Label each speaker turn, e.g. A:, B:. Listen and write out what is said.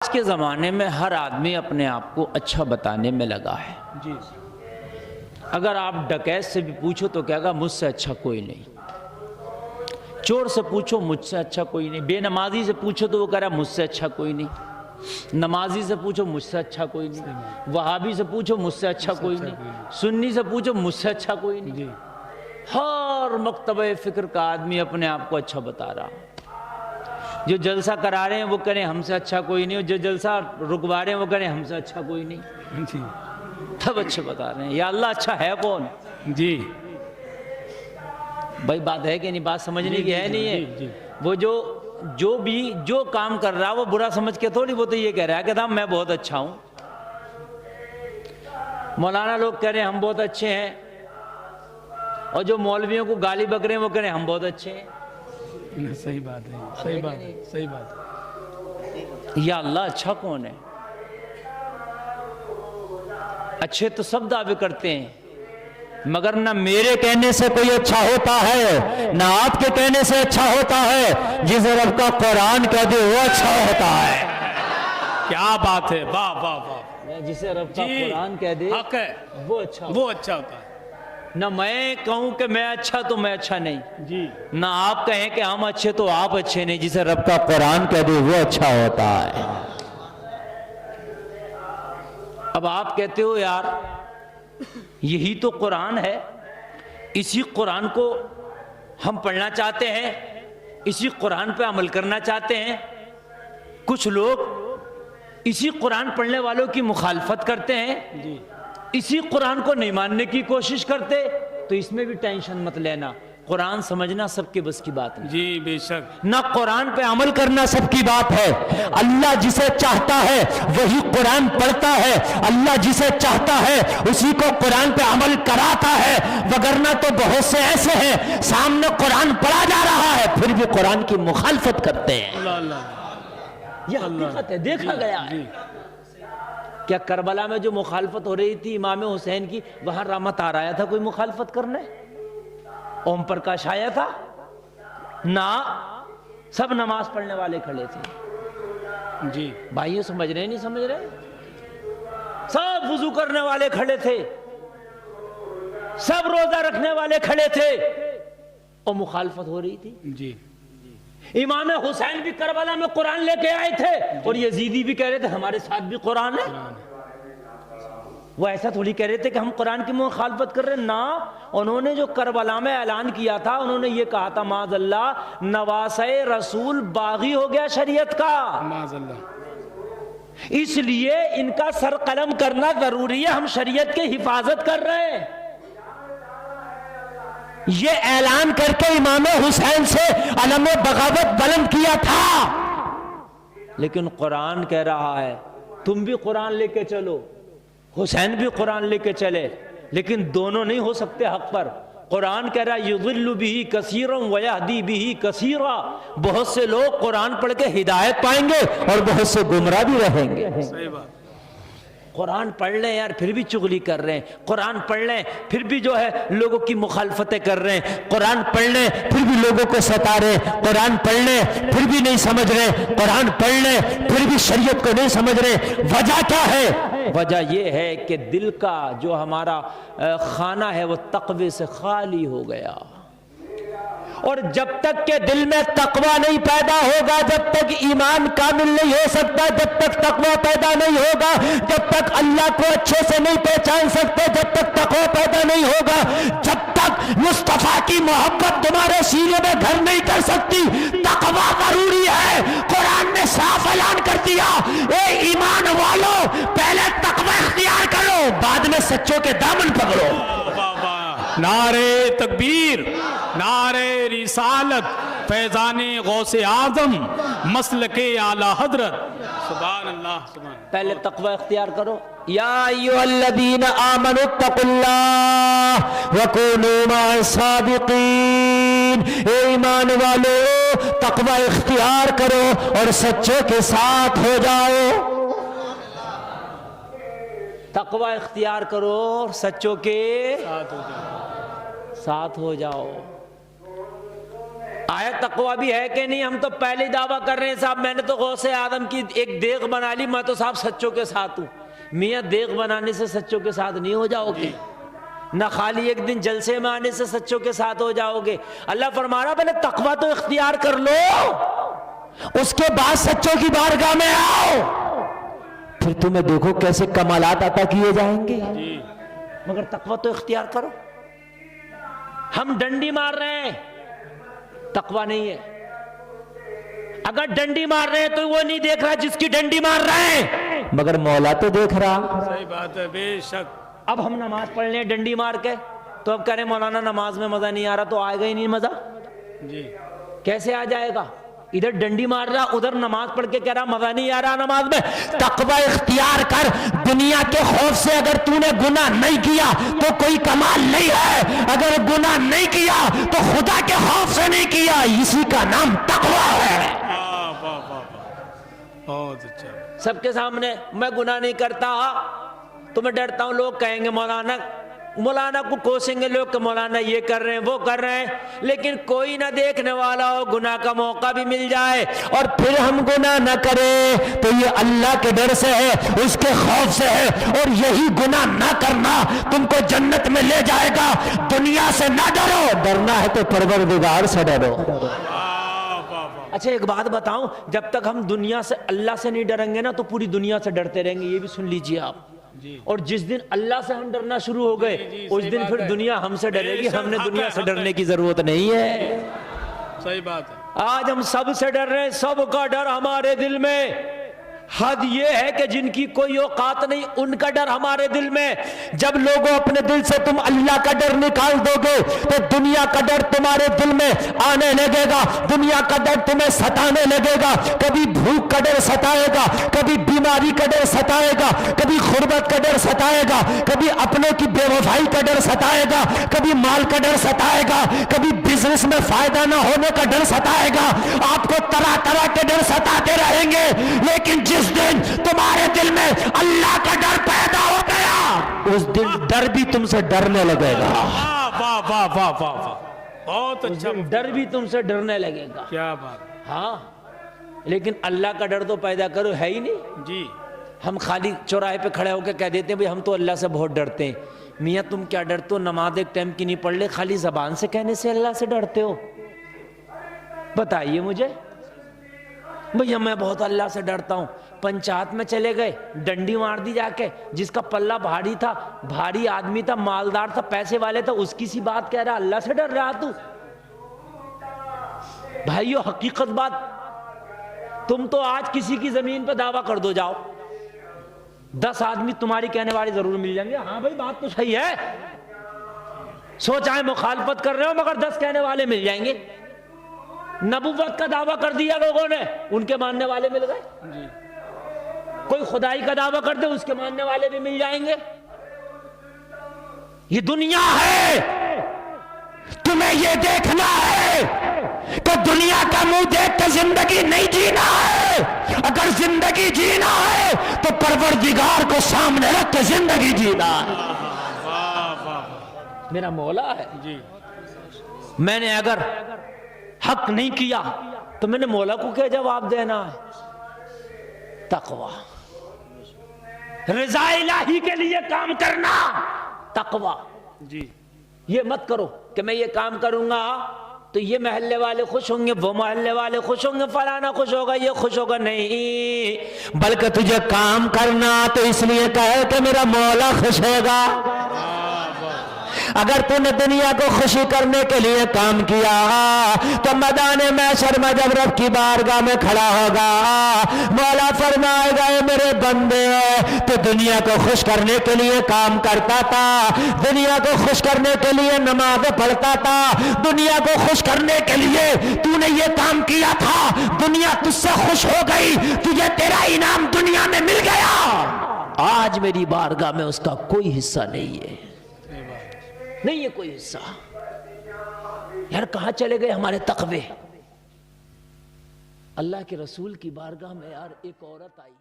A: آج کے زمانے میں ہر آدمی اپنے آپ کو اچھا بتانے میں لگا ہے
B: جی
A: اگر آپ ڈکیت سے بھی پوچھو تو کہے گا مجھ سے اچھا کوئی نہیں، چور سے پوچھو مجھ سے اچھا کوئی نہیں، بے نمازی سے پوچھو تو وہ کہہ رہا مجھ سے اچھا کوئی نہیں، نمازی سے پوچھو مجھ سے اچھا کوئی نہیں، وہابی سے پوچھو مجھ سے اچھا کوئی نہیں، سنی سے پوچھو مجھ سے اچھا کوئی نہیں۔
B: جی
A: ہر مکتبہ فکر کا آدمی اپنے آپ کو اچھا بتا رہا، جو جلسہ کرا رہے ہیں وہ کہہ رہے ہیں ہم سے اچھا کوئی نہیں، اور جو جلسہ رکوا رہے ہیں وہ کہہ رہے ہیں ہم سے اچھا کوئی نہیں،
B: جی
A: سب اچھے بتا رہے ہیں۔ یا اللہ اچھا ہے کون؟
B: جی
A: بھائی بات ہے کہ نہیں؟ بات سمجھنے کی ہے نہیں
B: جی
A: ہے؟
B: جی
A: وہ جو کام کر رہا وہ برا سمجھ کے تھوڑی، وہ تو یہ کہہ رہا ہے کہ میں بہت اچھا ہوں۔ مولانا لوگ کہہ رہے ہیں ہم بہت اچھے ہیں، اور جو مولویوں کو گالی بک رہے ہیں وہ کہہ رہے ہیں ہم بہت اچھے ہیں۔
B: صحیح بات ہے، صحیح بات ہے، صحیح بات ہے۔
A: یا اللہ اچھا کون ہے؟ اچھے تو سب دعوے کرتے ہیں، مگر نہ میرے کہنے سے کوئی اچھا ہوتا ہے نہ آپ کے کہنے سے اچھا ہوتا ہے، جس رب کا قرآن کہہ دے وہ اچھا ہوتا ہے۔
B: کیا بات ہے، واہ واہ واہ،
A: جسے رب کا
B: جی
A: قرآن کہہ دے
B: حق ہے،
A: وہ اچھا ہوتا
B: وہ اچھا ہوتا ہے۔
A: ہے۔ نہ میں کہوں کہ میں اچھا تو میں اچھا نہیں،
B: جی
A: نہ آپ کہیں کہ ہم اچھے تو آپ اچھے نہیں، جسے رب کا قرآن کہہ دے وہ اچھا ہوتا ہے۔ اب آپ کہتے ہو یار یہی تو قرآن ہے، اسی قرآن کو ہم پڑھنا چاہتے ہیں، اسی قرآن پہ عمل کرنا چاہتے ہیں۔ کچھ لوگ اسی قرآن پڑھنے والوں کی مخالفت کرتے ہیں،
B: جی
A: اسی قرآن کو نہیں ماننے کی کوشش کرتے، تو اس میں بھی ٹینشن مت لینا، قرآن سمجھنا سب کے بس کی بات نہیں،
B: جی بے شک،
A: نہ قرآن پہ عمل کرنا سب کی بات ہے۔ اللہ جسے چاہتا ہے وہی قرآن پڑھتا ہے، اللہ جسے چاہتا ہے اسی کو قرآن پہ عمل کراتا ہے، وگرنہ تو بہت سے ایسے ہیں سامنے قرآن پڑھا جا رہا ہے پھر بھی قرآن کی مخالفت کرتے ہیں۔
B: اللہ اللہ،
A: یہ حقیقت ہے، دیکھا گیا ہے۔
B: جی
A: کیا کربلا میں جو مخالفت ہو رہی تھی امام حسین کی، وہاں رحمت آ رہا تھا کوئی مخالفت کرنے؟ اوم پرکاش آیا تھا؟ نہ، سب نماز پڑھنے والے کھڑے تھے۔
B: جی
A: بھائیو سمجھ رہے نہیں سمجھ رہے؟ سب وضو کرنے والے کھڑے تھے، سب روزہ رکھنے والے کھڑے تھے، اور مخالفت ہو رہی تھی۔
B: جی
A: امام حسین بھی کربلا میں قرآن لے کے آئے تھے، اور یزیدی بھی کہہ رہے تھے ہمارے ساتھ بھی قرآن ہے۔ وہ ایسا تھوڑی کہہ رہے تھے کہ ہم قرآن کی مخالفت کر رہے ہیں، نہ، انہوں نے جو کربلا میں اعلان کیا تھا انہوں نے یہ کہا تھا معاذ اللہ نواسۂ رسول باغی ہو گیا شریعت کا،
B: معاذ اللہ،
A: اس لیے ان کا سر قلم کرنا ضروری ہے، ہم شریعت کی حفاظت کر رہے ہیں۔ یہ اعلان کر کے امام حسین سے علم بغاوت بلند کیا تھا، لیکن قرآن کہہ رہا ہے تم بھی قرآن لے کے چلو، حسین بھی قرآن لے کے چلے، لیکن دونوں نہیں ہو سکتے حق پر۔ قرآن کہہ رہا ہے یضل بہ کثیرا ویہدی بہ کثیرا، بہت سے لوگ قرآن پڑھ کے ہدایت پائیں گے اور بہت سے گمراہ بھی رہیں گے۔
B: صحیح بات،
A: قرآن پڑھ لیں یار پھر بھی چغلی کر رہے ہیں، قرآن پڑھ لیں پھر بھی جو ہے لوگوں کی مخالفتیں کر رہے ہیں، قرآن پڑھ لیں پھر بھی لوگوں کو ستا رہے ہیں، قرآن پڑھ لیں پھر بھی نہیں سمجھ رہے، قرآن پڑھ لیں پھر بھی شریعت کو نہیں سمجھ رہے۔ وجہ کیا ہے؟ وجہ یہ ہے کہ دل کا جو ہمارا خانہ ہے وہ تقوی سے خالی ہو گیا، اور جب تک کہ دل میں تقوی نہیں پیدا ہوگا، جب تک ایمان کامل نہیں ہو سکتا، جب تک تقوی پیدا نہیں ہوگا، جب تک اللہ کو اچھے سے نہیں پہچان سکتے، جب تک تقوی پیدا نہیں ہوگا، جب تک مصطفیٰ کی محبت تمہارے سینے میں گھر نہیں کر سکتی، تقوی ضروری ہے۔ قرآن نے صاف اعلان کر دیا اے ایمان والو پہلے تقوی اختیار کرو بعد میں سچوں کے دامن پکڑو۔
B: نعرے تکبیر، نعرے رسالت، فیضان غوث اعظم، مسلک اعلی حضرت، سبحان اللہ سبحان اللہ۔
A: پہلے تقوی اختیار کرو۔ یا ایھا الذین آمنوا اتقوا اللہ وکونوا مع الصادقین، اے ایمان والو تقوی اختیار کرو اور سچوں کے ساتھ ہو جاؤ۔ تقوی اختیار کرو اور سچوں کے
B: ساتھ ہو جائے۔
A: ساتھ ہو جاؤ۔ آیا تقوی بھی ہے کہ نہیں؟ ہم تو پہلے ہی دعویٰ کر رہے ہیں صاحب میں نے تو غوث آدم کی ایک دیغ بنا لی، میں تو صاحب سچوں کے ساتھ ہوں۔ میاں دیغ بنانے سے سچوں کے ساتھ نہیں ہو جاؤ گے، نہ خالی ایک دن جلسے میں آنے سے سچوں کے ساتھ ہو جاؤ گے۔ اللہ فرما رہا پہلے تقوی تو اختیار کر لو، اس کے بعد سچوں کی بارگاہ میں آؤ، پھر تمہیں دیکھو کیسے کمالات عطا کیے جائیں گے، مگر تقوی تو اختیار کرو۔ ہم ڈنڈی مار رہے ہیں، تقوی نہیں ہے۔ اگر ڈنڈی مار رہے ہیں تو وہ نہیں دیکھ رہا جس کی ڈنڈی مار رہے ہیں، مگر مولا تو دیکھ رہا۔
B: صحیح بات ہے، بے شک۔
A: اب ہم نماز پڑھ لیں ڈنڈی مار کے، تو اب کہہ رہے ہیں مولانا نماز میں مزہ نہیں آ رہا، تو آئے گا ہی نہیں مزہ۔
B: جی
A: کیسے آ جائے گا؟ ادھر ڈنڈی مار رہا، ادھر نماز پڑھ کے کہہ رہا مزہ نہیں آ رہا نماز میں۔ تقوی اختیار کر، دنیا کے خوف سے اگر تو نے گناہ نہیں کیا تو کوئی کمال نہیں ہے، اگر گناہ نہیں کیا تو خدا کے خوف سے نہیں کیا، اسی کا نام تقوی ہے۔
B: واہ واہ واہ واہ، بہت اچھا۔
A: سب کے سامنے میں گناہ نہیں کرتا تو میں ڈرتا ہوں لوگ کہیں گے مولانا کو کوسیں گے لوگ کہ مولانا یہ کر رہے ہیں وہ کر رہے ہیں، لیکن کوئی نہ دیکھنے والا ہو، گناہ کا موقع بھی مل جائے اور پھر ہم گناہ نہ کریں تو یہ اللہ کے ڈر سے ہے، اس کے خوف سے ہے، اور یہی گناہ نہ کرنا تم کو جنت میں لے جائے گا۔ دنیا سے نہ ڈرو، ڈرنا ہے تو پروردگار سے ڈرو۔ اچھا ایک بات بتاؤں، جب تک ہم دنیا سے اللہ سے نہیں ڈریں گے نا تو پوری دنیا سے ڈرتے رہیں گے، یہ بھی سن لیجئے آپ۔ اور جس دن اللہ سے ہم ڈرنا شروع ہو گئے اس دن پھر دنیا ہم سے ڈرے گی، ہم نے دنیا سے ڈرنے کی ضرورت نہیں ہے۔
B: صحیح بات ہے۔
A: آج ہم سب سے ڈر رہے ہیں، سب کا ڈر ہمارے دل میں۔ حد یہ ہے کہ جن کی کوئی اوقات نہیں ان کا ڈر ہمارے دل میں۔ جب لوگوں اپنے دل سے تم اللہ کا ڈر نکال دو گے تو دنیا کا ڈر تمہارے دل میں آنے لگے گا، دنیا کا ڈر تمہیں ستانے لگے گا۔ کبھی بھوک کا ڈر ستائے گا، کبھی بیماری کا ڈر ستائے گا، کبھی غربت کا ڈر ستائے گا، کبھی اپنوں کی بے وفائی کا ڈر ستائے گا، کبھی مال کا ڈر ستائے گا، کبھی بزنس میں فائدہ نہ ہونے کا ڈر ستائے گا۔ آپ کو طرح طرح کے ڈر ستاتے رہیں گے، لیکن جس دن تمہارے دل میں اللہ کا ڈر پیدا ہو گیا اس دن ڈر بھی تم سے ڈرنے لگے گا۔
B: واہ واہ واہ واہ واہ، بہت اچھا،
A: ڈر بھی تم سے ڈرنے لگے گا۔
B: کیا بات۔
A: ہاں لیکن اللہ کا ڈر تو پیدا کرو، ہے ہی نہیں۔
B: جی
A: ہم خالی چوراہے پہ کھڑے ہو کے کہہ دیتے ہیں بھئی ہم تو اللہ سے بہت ڈرتے ہیں۔ میاں تم کیا ڈرتے ہو؟ نماز ایک ٹائم کی نہیں پڑھ لے، خالی زبان سے کہنے سے اللہ سے ڈرتے ہو؟ بتائیے مجھے۔ بھئی میں بہت اللہ سے ڈرتا ہوں، پنچایت میں چلے گئے، ڈنڈی مار دی جا کے، جس کا پلہ بھاری تھا، بھاری آدمی تھا، مالدار تھا، پیسے والے تھا، اس کی سی بات کہہ رہا اللہ سے ڈر رہا تو؟ بھائیو حقیقت بات، تم تو آج کسی کی زمین پہ دعویٰ کر دو جاؤ، 10 آدمی تمہاری کہنے والے ضرور مل جائیں گے، ہاں بھائی بات تو صحیح ہے، سوچائیں مخالفت کر رہے ہو مگر 10 کہنے والے مل جائیں گے۔ نبوت کا دعویٰ کر دیا لوگوں نے، ان کے ماننے والے مل گئے۔ کوئی خدائی کا دعویٰ کر دے، اس کے ماننے والے بھی مل جائیں گے۔ یہ دنیا ہے، تمہیں یہ دیکھنا ہے کہ دنیا کا منہ دیکھ کے زندگی نہیں جینا ہے۔ اگر زندگی جینا ہے تو پروردگار کو سامنے رکھ کے زندگی جینا ہے۔ میرا مولا ہے،
B: جی
A: میں نے اگر حق نہیں کیا تو میں نے مولا کو کیا جواب دینا ہے؟ تقوی، رضا الہی کے لیے کام کرنا، تقوی۔
B: جی
A: یہ مت کرو کہ میں یہ کام کروں گا تو یہ محلے والے خوش ہوں گے، وہ محلے والے خوش ہوں گے، فلانا خوش ہوگا، یہ خوش ہوگا، نہیں، بلکہ تجھے کام کرنا تو اس لیے کہے کہ میرا مولا خوش ہوگا۔ اگر تو نے دنیا کو خوشی کرنے کے لیے کام کیا تو میدان محشر میں جب رب کی بارگاہ میں کھڑا ہوگا مولا فرمائے گا اے میرے بندے تو دنیا کو خوش کرنے کے لیے کام کرتا تھا، دنیا کو خوش کرنے کے لیے نماز پڑھتا تھا، دنیا کو خوش کرنے کے لیے تو نے یہ کام کیا تھا، دنیا تجھ سے خوش ہو گئی، تجھے تیرا انعام دنیا میں مل گیا، آج میری بارگاہ میں اس کا کوئی حصہ نہیں ہے، نہیں ہے کوئی حصہ۔ یار کہاں چلے گئے ہمارے تقوی؟ اللہ کے رسول کی بارگاہ میں یار ایک عورت آئی،